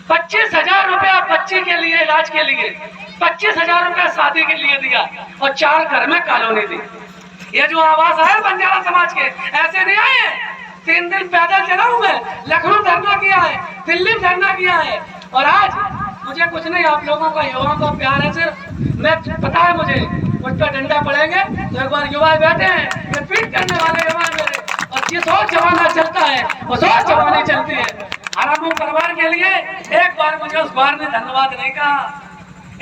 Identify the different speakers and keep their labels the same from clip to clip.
Speaker 1: 25,000 रुपया बच्ची के लिए इलाज के लिए, 25,000 रुपया शादी के लिए दिया और 4 घर में कॉलोनी दी। ये जो आवाज है बंजारा समाज के, ऐसे नहीं आए। 3 दिन पैदल चला हूं मैं, लखनऊ धरना किया है, दिल्ली धरना किया है, और आज मुझे कुछ नहीं, आप लोगों का युवाओं का प्यार है सिर्फ। मैं पता है मुझे उस पर डंडा पड़ेंगे तो एक बार युवा बैठे हैं, ये पीट करने वाले युवा मेरे, और जिस और जमाना चलता है उस और जमाने चलती है। हरामू परिवार के लिए एक बार मुझे उस बार ने धन्यवाद नहीं कहा।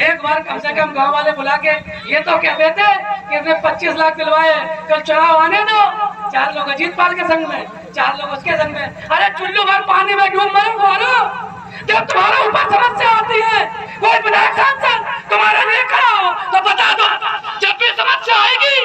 Speaker 1: एक बार कम से कम गांव वाले बुला के ये तो कहते थे कि इसने 25 लाख दिलवाए, कल चुनाव आने दो, 4 लोग अजीत पाल के संग में, 4 लोग उसके संग में। अरे चुल्लू भर पानी में डूब मरो, जब तुम्हारे ऊपर समस्या आती है, कोई विधायक सांसद तुम्हारे लिए खड़ा हो तो बता दो, जब भी समस्या आएगी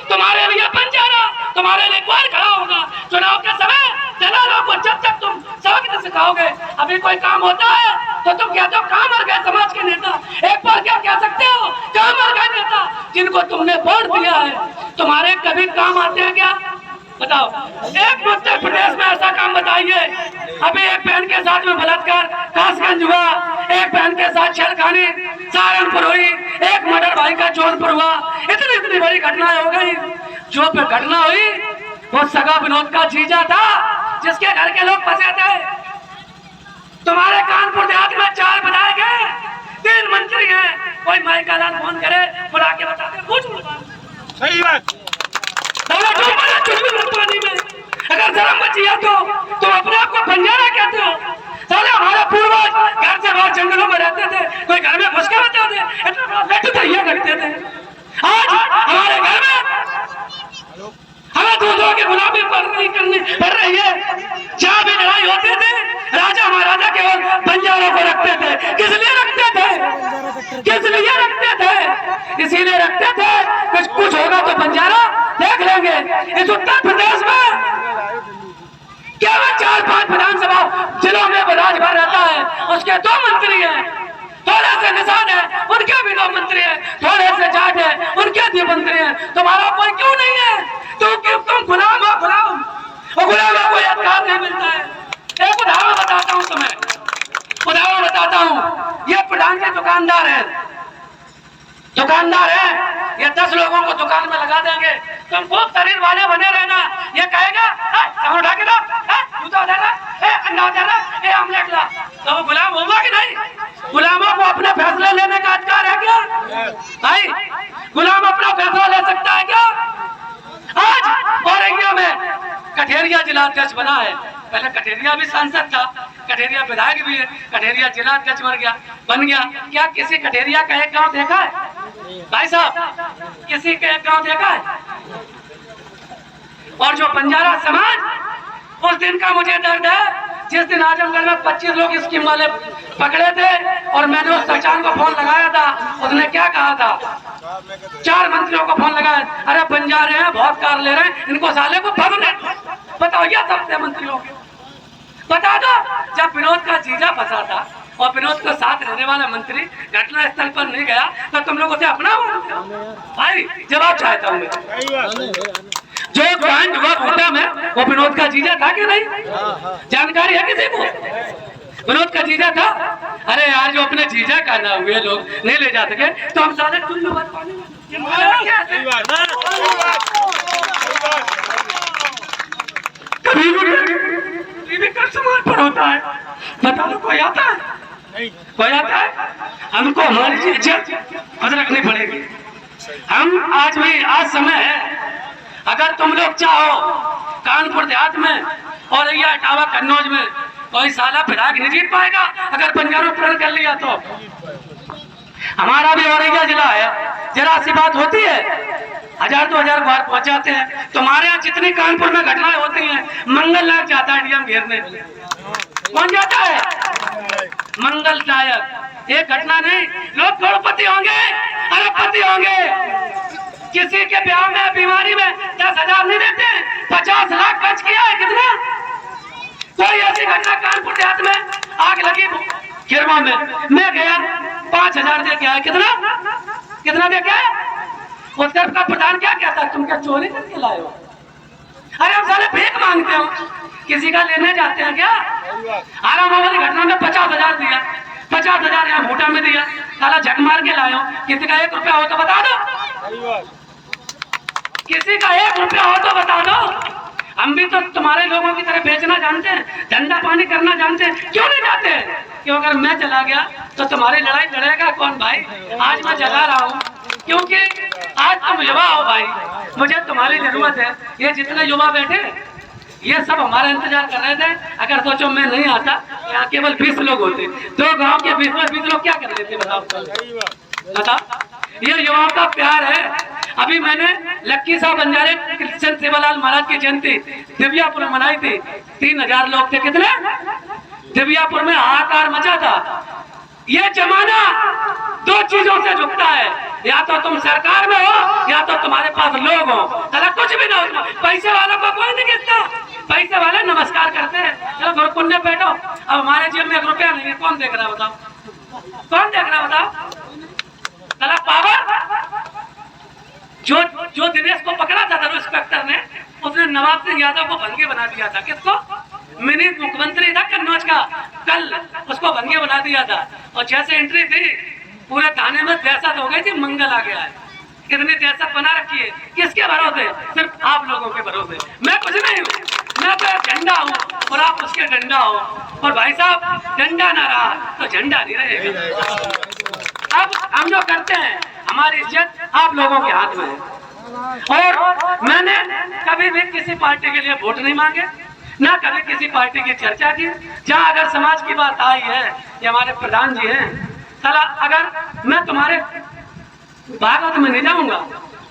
Speaker 1: तुम्हारे लिए बंजारा, तुम्हारे लिए कौन खड़ा होगा। चुनाव के समय दलालों को जब तक तुम सबक सिखाओगे, अभी कोई काम होता है तो तुम कहते हो कहाँ मर गए समाज के नेता। एक बार क्या कह सकते हो, कहाँ मर गए नेता जिनको तुमने वोट दिया है, तुम्हारे कभी काम आते हैं क्या? बताओ, एक उत्तर प्रदेश में ऐसा काम बताइए। अभी एक बहन के साथ में बलात्कार कासगंज हुआ, एक बहन के साथ छेड़खानी सहारनपुर हुई, एक मर्डर भाई का जौनपुर हुआ। इतनी बड़ी घटनाएं हो गई। जो घटना हुई वो सगा विनोद का जीजा था, जिसके घर के लोग फंसे थे। तुम्हारे कानपुर देहात में 4 विधायक हैं, 3 मंत्री हैं, कोई माइक का लाल फोन करे बुला के बताते कुछ
Speaker 2: सही बात।
Speaker 1: पानी में अगर शर्म बची है तो तुम अपने आप को बंजारा कहते हो। साले हमारे पूर्वज घर से बाहर जंगलों में रहते थे, कोई घर में घुस के रहते थे, इतना बड़ा लड्डू तैयार रखते थे। आज हमारे घर में हमें दूसरों की गुलामी पड़ रही है। जहाँ भी लड़ाई होती थी, राजा महाराजा केवल बंजारों को रखते थे। किस लिए रखते थे? किस लिए रखते थे? इसीलिए रखते थे कुछ होगा तो बंजारा देख लेंगे। इस उत्तर प्रदेश में केवल 4-5 विधानसभा जिलों में राजभर रहता है, उसके 2 मंत्री हैं, थोड़े से निशान है उनके भी 2 मंत्री हैं, थोड़े से जाट है उनके 2 मंत्री हैं। तुम्हारा कोई क्यों नहीं है? तुम गुलाम हो, गुलाम, और गुलाम को कोई अधिकार नहीं मिलता है। एक उदाहरण बताता हूँ तुम्हें, उदाहरण बताता हूँ। ये प्रधान के दुकानदार है, ये 10 लोगों को दुकान में लगा देंगे। तुम खूब शरीर वाले बने रहना, ये कहेगा उठा के ला, जूता उतार ला, अंडा उतार ला, ऑमलेट ला, तो वो गुलाम होगा कि नहीं? गुलामों को अपने फैसले लेने का अधिकार है क्या भाई? गुलाम अपना फैसला ले सकता है क्या? आज औरंगिया में कठेरिया जिला अध्यक्ष बना है। पहले कठेरिया भी सांसद था, कठेरिया विधायक भी है, कठेरिया जिला अध्यक्ष बन गया। क्या किसी कठेरिया का एक गांव देखा है भाई साहब? किसी का एक गांव देखा है? और जो बंजारा समाज, उस दिन का मुझे दर्द है जिस दिन आजमगढ़ में 25 लोग स्कीम वाले पकड़े थे और मैंने उस सरकार को फोन लगाया था। उसने क्या कहा था? 4 मंत्रियों को फोन लगाया, अरे बंजारे हैं, बहुत कार ले रहे हैं, इनको साले को भगने। बताओ, ये सबसे मंत्रियों के बता दो। जब विनोद का जीजा फंसा था और विनोद के साथ रहने वाला मंत्री घटना स्थल पर नहीं गया तो तुम लोग उसे अपना भाई जवाब चाहता हूँ मैं। जो कांड हुआ कोटा में वो विनोद का जीजा था कि नहीं? जानकारी है किसी को? विनोद का जीजा था। अरे यार, जो अपने जीजा का ना हुए लोग नहीं ले जा सके तो हम साले चुल्लू भर पानी में कभी कर समान पर होता है। बता दो, कोई आता है? कोई आता है? हमको हमारी इज्जत खुद रखनी पड़ेगी। हम आज भी आज समय है, अगर तुम लोग चाहो कानपुर देहात में और या इटावा कन्नौज में कोई साला विधायक नहीं जीत पाएगा अगर बंजारों प्रण कर लिया तो। हमारा भी औरैया जिला है, जरा सी बात होती है 1000-2000 बार पहुंच जाते हैं। तुम्हारे यहाँ जितनी कानपुर में घटनाएं होती हैं, मंगल नायक जाता है डीएम घेरने। कौन जाता है? मंगल नायक। एक घटना नहीं, लोग करोड़पति होंगे, अरबपति होंगे, किसी के ब्याह में बीमारी में 10,000 नहीं देते, 50 लाख खर्च किया है। कितना? कोई ऐसी घटना कानपुर देहात में आग लगी खिरवा में, मैं गया 5,000 दे के आया। कितना दे के आया? उत्तर का प्रधान क्या कहता है, तुम क्या चोरी करके लाए हो? अरे हम साले भीख मांगते हो, किसी का लेने जाते हैं क्या? आरामाबादी घटना में 50,000 दिया, 50,000 यहाँ भूटा में दिया, साला झक मार के लायो। किसी का 1 रुपया हो तो बता दो, किसी का 1 रुपया हो तो बता दो। हम भी तो तुम्हारे लोगों की तरह बेचना जानते हैं, धंधा पानी करना जानते हैं, क्यों नहीं जाते? क्यों अगर मैं चला गया तो तुम्हारी लड़ाई लड़ेगा कौन भाई? आज मैं जगा रहा हूँ क्योंकि आज तुम युवा हो भाई, मुझे तुम्हारी जरूरत है। ये जितने युवा बैठे ये सब हमारा इंतजार कर रहे थे। अगर सोचो मैं नहीं आता, यहाँ केवल 20 लोग होते, 2 गांव के 20 लोग क्या कर रहे थे बताओ? ये युवाओं का प्यार है। अभी मैंने लक्की साहब बंजारे कृष्ण सेवालाल महाराज की जयंती दिव्यापुर में मनाई थी, 3,000 लोग थे। कितने? दिव्यापुर में हाहाकार मचा था। ये जमाना 2 चीजों से झुकता है, या तो तुम सरकार में हो या तो तुम्हारे पास लोग हो। चला कुछ भी ना हो, पैसे वालों को कोई नहीं गिरता, पैसे वाले नमस्कार करते हैं, चलो गुरुकुंड में बैठो। अब हमारे जेब में 1 रुपया नहीं है, कौन देख रहा बताओ? कौन देख रहा बताओ? चला पावर जो दिनेश को पकड़ा था इंस्पेक्टर ने, उसने नवाब सिंह यादव को भंगे बना दिया था। किसको? मिनी मुख्यमंत्री था कन्नौज का, कल उसको भंगे बना दिया था। और जैसे एंट्री थी पूरे थाने में दहशत हो गई थी, मंगल आ गया है। कितनी दहशत बना रखी है, किसके भरोसे? सिर्फ आप लोगों के भरोसे। मैं कुछ नहीं हूँ, मैं तो झंडा हूँ और आप उसके डंडा हो। और भाई साहब डंडा ना रहा तो झंडा नहीं रहेगा। अब हम जो करते हैं, हमारी इज्जत आप लोगों के हाथ में है। और मैंने कभी भी किसी पार्टी के लिए वोट नहीं मांगे, ना कभी किसी पार्टी की चर्चा की। जहाँ अगर समाज की बात आई है, ये हमारे प्रधान जी हैं, साला अगर मैं तुम्हारे भागवत में नहीं जाऊंगा,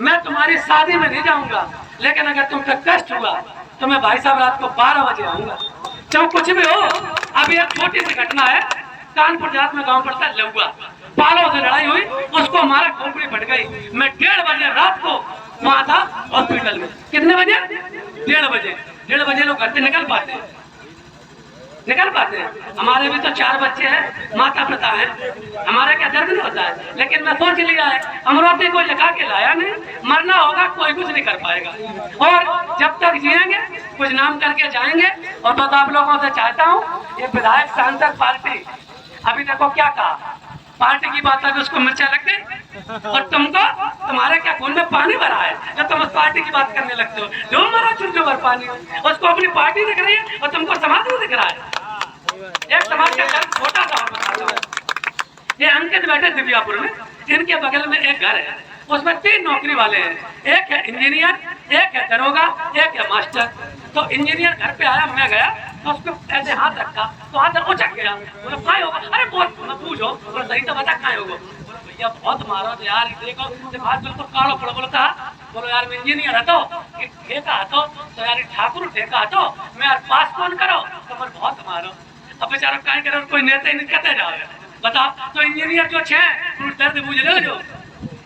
Speaker 1: मैं तुम्हारी शादी में नहीं जाऊंगा, लेकिन अगर तुम तक कष्ट हुआ तो मैं भाई साहब रात को 12 बजे आऊंगा, चाहे कुछ भी हो। अभी एक छोटी सी घटना है, कानपुर देहात में गांव पड़ता है लहुआ, बालों से लड़ाई हुई, उसको मारा, खोपड़ी फट गई। मैं 1:30 बजे रात को वहां था हॉस्पिटल में। कितने बजे? 1:30 बजे। 1:30 बजे लोग घर से निकल पाते हैं? हमारे भी तो 4 बच्चे हैं, माता पिता है, हमारे क्या दर्द नहीं होता है? लेकिन मैं सोच लिया है, अमरावती को लगा के लाया नहीं, मरना होगा, कोई कुछ नहीं कर पाएगा। और जब तक जिएंगे कुछ नाम करके जाएंगे। और तो आप लोगों से चाहता हूँ, ये विधायक सांसद पार्टी अभी देखो क्या कहा, पार्टी की बात है उसको मिर्चा लग गई, और तुमको तुम्हारे क्या खून में पानी भरा है जब तुम उस पार्टी की बात करने लगते हो? जो मारा चुल्लू भर पानी, उसको अपनी पार्टी दिख रही है और तुमको समाज में दिख रहा है। एक समाज का घर छोटा सा, ये अंकित बैठे दिव्यापुर में, इनके बगल में एक घर है, उसमें 3 नौकरी वाले हैं, एक है इंजीनियर, एक है दरोगा, एक है मास्टर। तो इंजीनियर घर पे आया, मैं गया तो उसको ऐसे हाथ रखा तो हाथ उचक गया। बोले कहाँ होगा? अरे बहुत पूछो, बोले सही तो बता कहाँ होगा? बोले भैया बहुत मारो तो यार, देखो हाथ बिल्कुल काढ़ो पड़ो। बोलता बोलो यार मैं इंजीनियर हतो, ठेका हतो तो यार ठाकुर ठेका हतो, मैं यार पास कौन करो तो मैं बहुत मारो। अब बेचारा कहीं करो, कोई नेता ही नहीं कहते जाओ बताओ। तो इंजीनियर जो 6 दर्द बुझ रहे हो, जो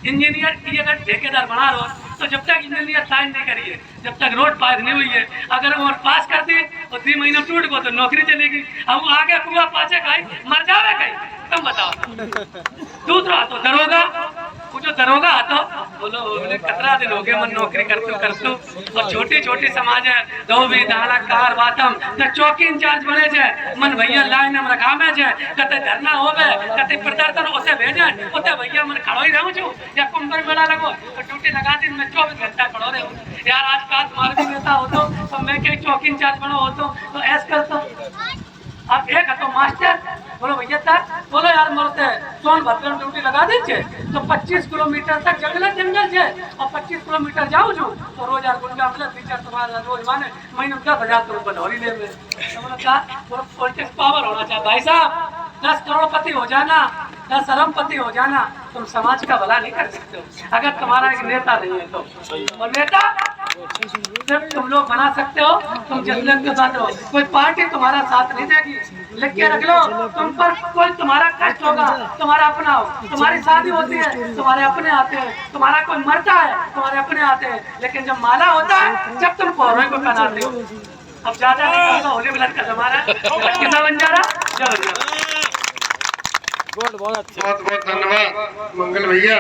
Speaker 1: इंजीनियर की अगर ठेकेदार बना रहे हो तो जब तक इंजीनियर साइन नहीं करिए, जब तक रोड पास नहीं हुई है, अगर वो पास कर दी और 3 महीना टूट गो तो नौकरी चलेगी। अब वो आगे कुआ पाचे खाई मर जावे कहीं, तुम बताओ। दूसरा तो दरोगा, वो जो दरोगा तो बोलो कतरा दिन हो गए मन नौकरी करतू और छोटी छोटी समाज है, धोबी दाना कार बातम न चौकी इंचार्ज बने छे, मन भैया लाइन में रखा में छे, कते धरना होवे, कते प्रदर्शन ओते भेजे, ओते भैया मन खड़ो ही रहूं छु, या कुंभर मेला लगो तो ड्यूटी लगा दिन में 24 घंटा खड़ो रहूं। यार आज का तुम्हारे भी नेता हो तो मैं कहीं चौकी इंचार्ज बनो हो तो ऐस करता। अब एक तो मास्टर, बोलो भैया था, बोलो यार मोरते सोनभद्र में ड्यूटी लगा दीजिए तो 25 किलोमीटर तक जंगल है और 25 किलोमीटर जाऊँ जो तो रोज यार गुंडा मिले, टीचर तुम्हारा रोज माने महीने में 10,000 रुपये बढ़ोरी ले में। तो पॉलिटिक्स पावर होना चाहिए भाई साहब। 10 करोड़पति हो जाना, 10 अरबपति हो जाना, तुम समाज का भला नहीं कर सकते हो अगर तुम्हारा एक नेता नहीं है तो। और नेता सिर्फ तुम लोग बना सकते हो, तुम जज्बे के साथ हो, कोई पार्टी तुम्हारा साथ नहीं देगी। लिख के रख लो, तुम पर कोई तुम्हारा कष्ट होगा, तुम्हारा अपना हो, तुम्हारी शादी होती है तुम्हारे अपने आते हैं, तुम्हारा कोई मरता है तुम्हारे अपने आते हैं, लेकिन जब माला होता है जब तुम पौरों को पहनाते हो। अब ज्यादा नहीं कहूँगा, होली मिलन का जमाना कितना बन जा रहा। बहुत बहुत धन्यवाद मंगल भैया।